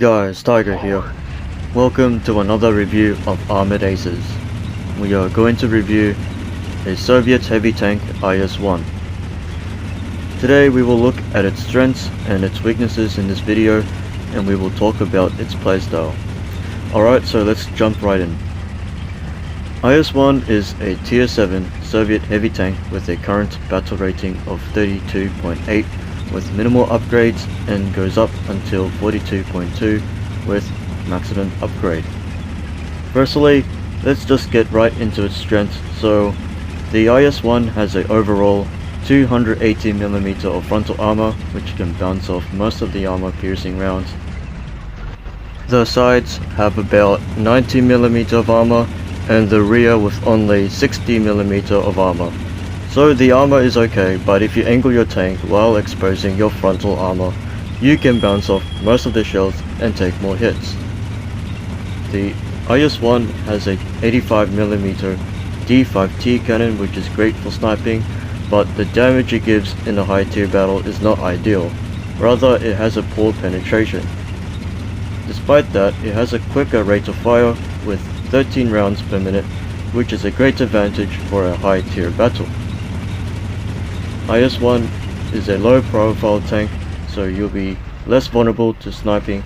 guys, Tiger here. Welcome to another review of Armored ACES. We are going to review a Soviet heavy tank IS-1. Today we will look at its strengths and its weaknesses in this video, and we will talk about its playstyle. Alright, so let's jump right in. IS-1 is a tier 7 Soviet heavy tank with a current battle rating of 32.8 with minimal upgrades, and goes up until 42.2 with maximum upgrade. Firstly, let's just get right into its strengths. So the IS-1 has a overall 280mm of frontal armor, which can bounce off most of the armor piercing rounds. The sides have about 90mm of armor, and the rear with only 60mm of armor. So the armor is okay, but if you angle your tank while exposing your frontal armor, you can bounce off most of the shells and take more hits. The IS-1 has a 85mm D5T cannon, which is great for sniping, but the damage it gives in a high tier battle is not ideal. Rather, it has a poor penetration. Despite that, it has a quicker rate of fire with 13 rounds per minute, which is a great advantage for a high tier battle. IS-1 is a low profile tank, so you'll be less vulnerable to snipes,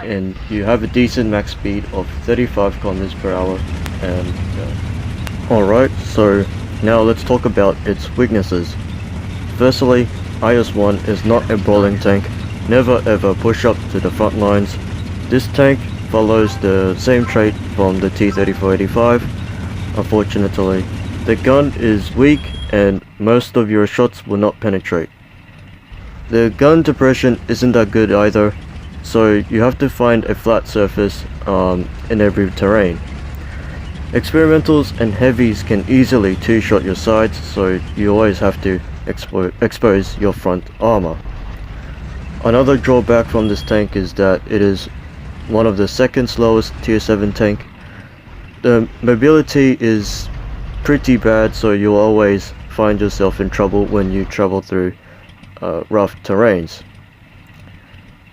and you have a decent max speed of 35 km per hour. And alright, so now let's talk about its weaknesses. Firstly, IS-1 is not a brawling tank. Never ever push up to the front lines. This tank follows the same trait from the T-34-85. Unfortunately, the gun is weak and most of your shots will not penetrate. The gun depression isn't that good either, so you have to find a flat surface in every terrain. Experimentals and heavies can easily two-shot your sides, so you always have to expose your front armor. Another drawback from this tank is that it is one of the second slowest tier 7 tank. The mobility is pretty bad, so you'll always find yourself in trouble when you travel through rough terrains.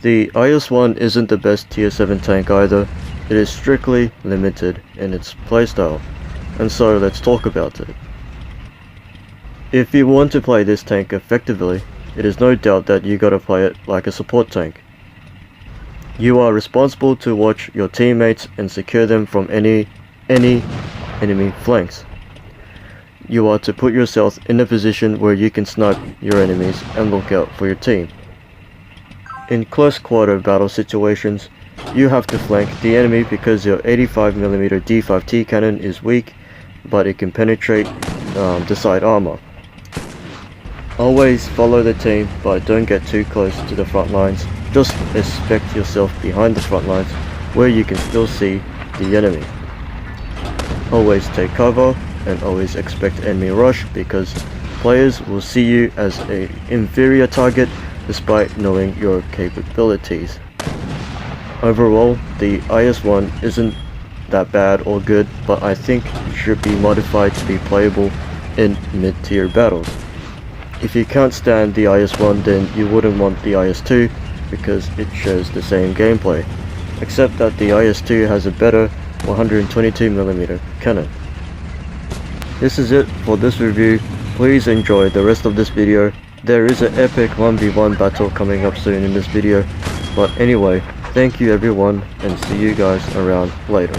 The IS-1 isn't the best tier 7 tank either. It is strictly limited in its playstyle, and so let's talk about it. If you want to play this tank effectively, it is no doubt that you gotta play it like a support tank. You are responsible to watch your teammates and secure them from any enemy flanks. You are to put yourself in a position where you can snipe your enemies and look out for your team. In close quarter battle situations, you have to flank the enemy because your 85mm D5T cannon is weak, but it can penetrate the side armor. Always follow the team, but don't get too close to the front lines. Just expect yourself behind the front lines where you can still see the enemy. Always take cover and always expect enemy rush, because players will see you as an inferior target despite knowing your capabilities. Overall, the IS-1 isn't that bad or good, but I think it should be modified to be playable in mid-tier battles. If you can't stand the IS-1, then you wouldn't want the IS-2, because it shares the same gameplay, except that the IS-2 has a better 122mm cannon. This is it for this review. Please enjoy the rest of this video. There is an epic 1v1 battle coming up soon in this video, but anyway, thank you everyone, and see you guys around later.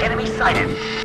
Enemy sighted.